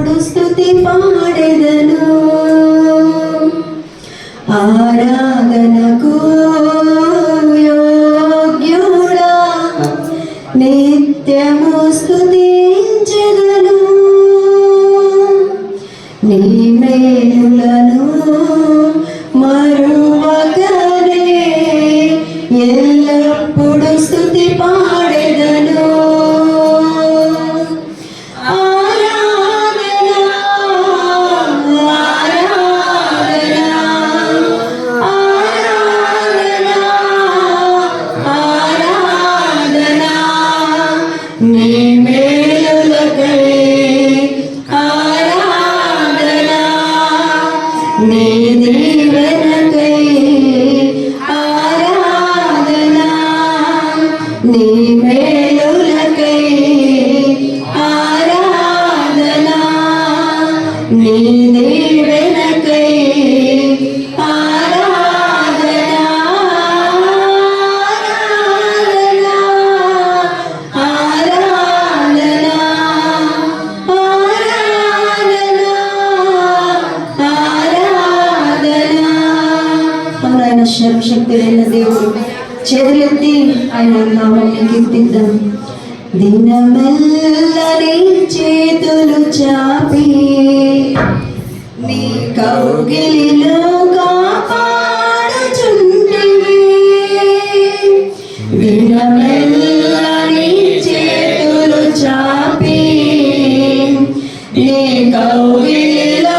స్తుతి పాడెదను ఆరాధనకు యోగ్యుడా నిత్యము స్తుతించెదను నీ మేలులను మరువకనే ఎల్లప్పుడు స్తుతి పాడెదను నీ మేలులకై ఆరాధన నీ దీవెనకై ఆరాధన నీ మేలులకై ఆరాధన నీ దీవెనకై సర్వశక్తుడైన దేవుడు చేతులెత్తి ఆయన నామాన్ని కీర్తిద్దాం. దినమెల్లని చేతులు చాపి నీ కౌగిలిలో కాపాడుచుంటివి దినమెల్లని చేతులు చాపి నీ కౌగిలిలో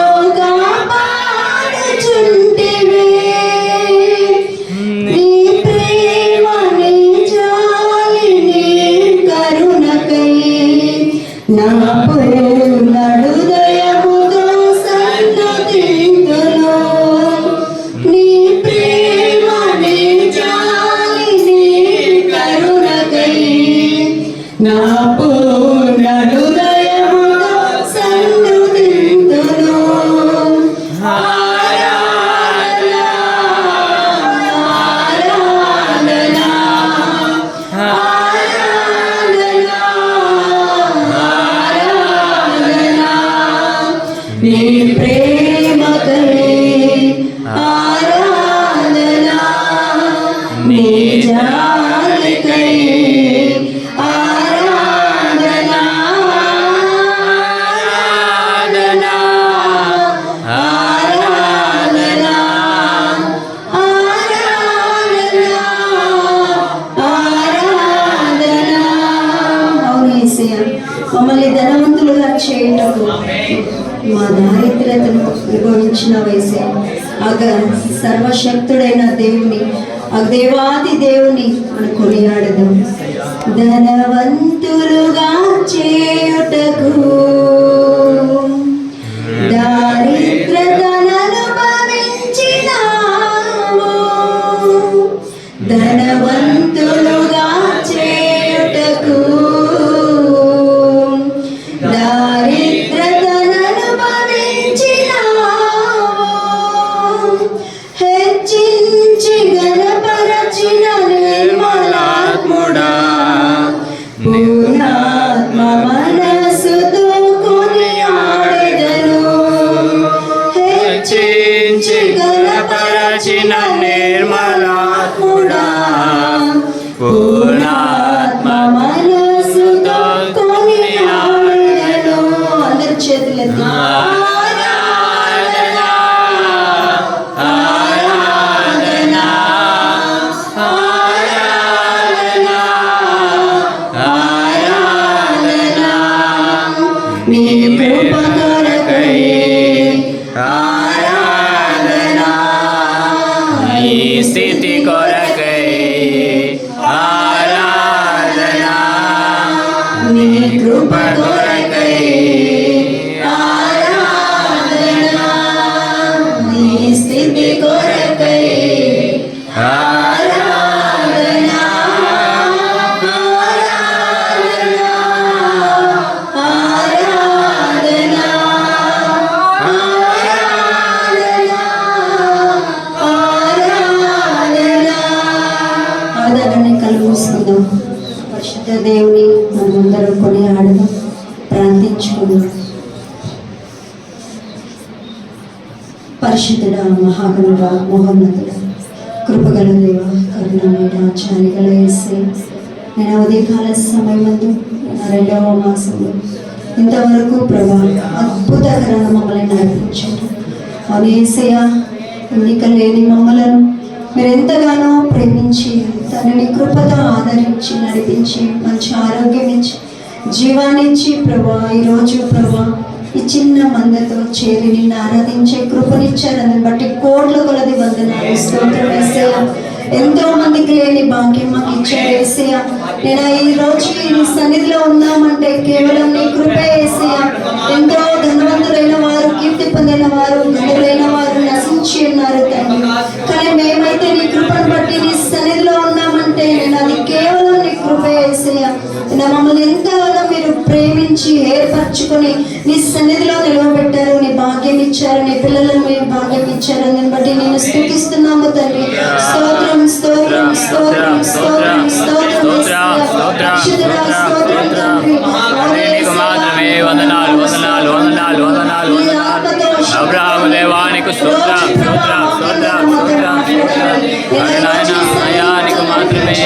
నా పూర్ణడు దయముతో సన్నుతింతును నీ ప్రేమ నీ జాలి నీ కరుణకై నా పూర్ణడు దయముతో సన్నుతింతును నీ ప్రేమకై ఆరాధన నీ జాలికై ఆరాధన ఆరాధన ఆరాధన ఆరాధన ఆరాధన అవును యేసయ్య మమ్మల్ని ధనవంతులుగా చేయుటకు మా దారిద్ర్యతను అనుభవించిన వయసే అగ సర్వశక్తుడైన దేవుని ఆ దేవాది దేవుని మనం కొనియాడదాం. ధనవంతులుగా చేయుటకు దారిద్ర్యతను అనుభవించినావు ధనవంతులుగా చేయుటకు హెచ్చించి గణపరచిన నిర్మలాత్ముడా పూర్ణాత్మ మనసుతో కొనియాడెదను హెచ్చించి గణపరచిన నిర్మలాత్ముడా పూర్ణాత్మ మనసుతో కొనియాడెదను అందరి చేతులెత్తి నీ కృప కొరకై ఆరాధన నీ స్థితి కొరకై ఆరాధన నీ కృప కొరకై ఆరాధన నీ స్థితి కొరకై ఆరాధన ఆరాధన ఆరాధన పరిశుద్ధుడా, మహాగణుడా, మహోన్నతుడా, కృపగల దేవ, కరుణమేడ, చారిగల యేసే, నేను ఉదయకాల సమయమందు రెండవ మాసంలో ఇంతవరకు ప్రభా అద్భుతకరంగా మమ్మల్ని నడిపించారు. అవును యేసయ్య, ఎన్నిక లేని మమ్మలను మీరు ఎంతగానో ప్రేమించి తనని కృపతో ఆదరించి నడిపించి మంచి ఆరోగ్యం ఇచ్చి జీవాన్ని ఇచ్చి ప్రభా ఈరోజు ప్రభా ఈ చిన్న మందతో చేరి నిన్ను ఆరాధించే కృపనిచ్చారు. దాన్ని బట్టి కోట్ల కొలది వందనాలు, స్తోత్రం యేసయ్య. ఎంతో మందికి లేని భాగ్యం మాకు ఇచ్చారు యేసయ్య. నేను ఈ రోజు నీ సన్నిధిలో ఉన్నామంటే కేవలం నీ కృపే యేసయ్య. ఎంతో ధనవంతులైన వారు, కీర్తి పొందిన వారు, గనులైన వారు నశించి ఉన్నారు తండ్రి. కానీ మేమైతే నీ కృపను బట్టి నీ సన్నిధిలో ఉన్నామంటే అది కేవలం నీ కృపే యేసయ్య. మమ్మల్ని ఎంతగానో మీరు ప్రేమించి ఏర్పరచుకొని నీ సన్నిధిలో నిలవబెట్టారు, నీ భాగ్యం ఇచ్చారు, నీ పిల్లలను మీరు భాగ్యం ఇచ్చారు. దాన్ని బట్టి నేను స్తుతిస్తున్నాము తండ్రి. స్తోత్రం, స్తోత్రం, స్తోత్రం, స్తోత్రం, స్తోత్రం, నీకు మాత్రమే వందనాలు, వందనాలు, వందనాలు, వందనాలు, వందనాలు. అబ్రహాము దేవానికి స్తోత్రం, స్తోత్రం, స్తోత్రం, స్తోత్రం, స్తోత్రం. అయ్యా నీకు మాత్రమే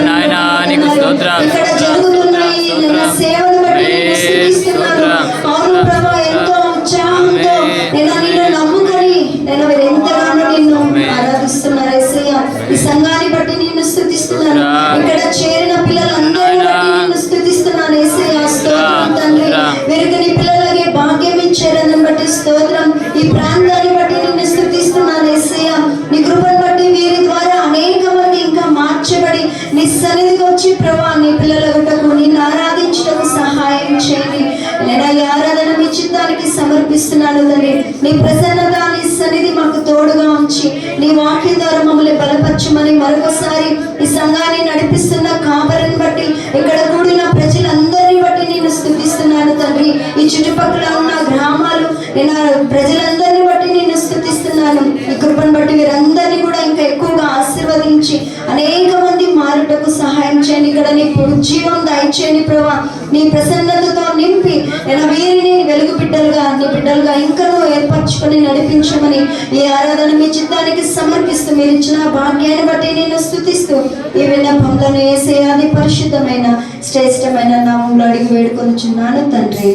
నాయన, నీకు స్తోత్రం, సేవను బట్టి అవును ప్రభా, ఎంతో ఉత్సాహంతో నిన్ను నమ్ముకొని మీరు ఎంతగానో నిన్ను ఆరాధిస్తున్నారు యేసయ్య. ఈ సంఘాన్ని బట్టి నిన్ను స్తుతిస్తున్నాను. ఇక్కడ చేరిన పిల్లలందరినీ బట్టి నిన్ను స్తుతిస్తున్నాను యేసయ్య. స్తోత్రం తండ్రి, వీరికి నీ పిల్లలకి భాగ్యం ఇచ్చారని బట్టి స్తోత్రం. ఈ ప్రాంతాన్ని బట్టి నిన్ను స్తుతిస్తున్నాను యేసయ్య. నీ కృపను బట్టి వీరి ద్వారా అనేక మంది ఇంకా మార్చబడి నీ సన్నిధికి వచ్చి ప్రభా నీ పిల్లలకు నిన్ను ఆరాధించడానికి సహాయం చేయండి. నేను ఈ ఆరాధన మీ చిత్తానికి సమర్పిస్తున్నాను తండ్రి. నీ ప్రసన్నత, నీ సన్నిధి మాకు తోడుగా ఉంచి నీ వాక్యం ద్వారా మమ్మల్ని బలపరచమని మరొకసారి ఈ సంఘాన్ని నడిపిస్తున్న కాపరిని బట్టి, ఇక్కడ కూడిన ప్రజలందరినీ బట్టి నేను స్తుతిస్తున్నాను తండ్రి. ఈ చుట్టుపక్కల ఉన్న గ్రామాలు నేను ప్రజలందరినీ బట్టి నేను స్తుతిస్తున్నాను. ఈ కృపను బట్టి వీరందరినీ కూడా ఇంకా ఎక్కువగా ఆశీర్వదించి అనేక మంది మారుటకు సహాయం చేయండి. ఇక్కడ నీ జీవం దయచేయండి ప్రభా. నీ ప్రసన్నతతో నింపి నేను వీరిని వెలుగు బిడ్డలుగా, నీ బిడ్డలుగా ఇంకనూ ఏర్పరచుకొని నడిపించమని ఈ ఆరాధన మీ చిత్తానికి సమర్పిస్తూ మీరు ఇచ్చిన భాగ్యాన్ని బట్టి నేను స్తుతిస్తూ ఈ విన్నపంలో యేసయ్య పరిశుద్ధమైన శ్రేష్టమైన నామములో అడిగి వేడుకొనుచున్నాను తండ్రి.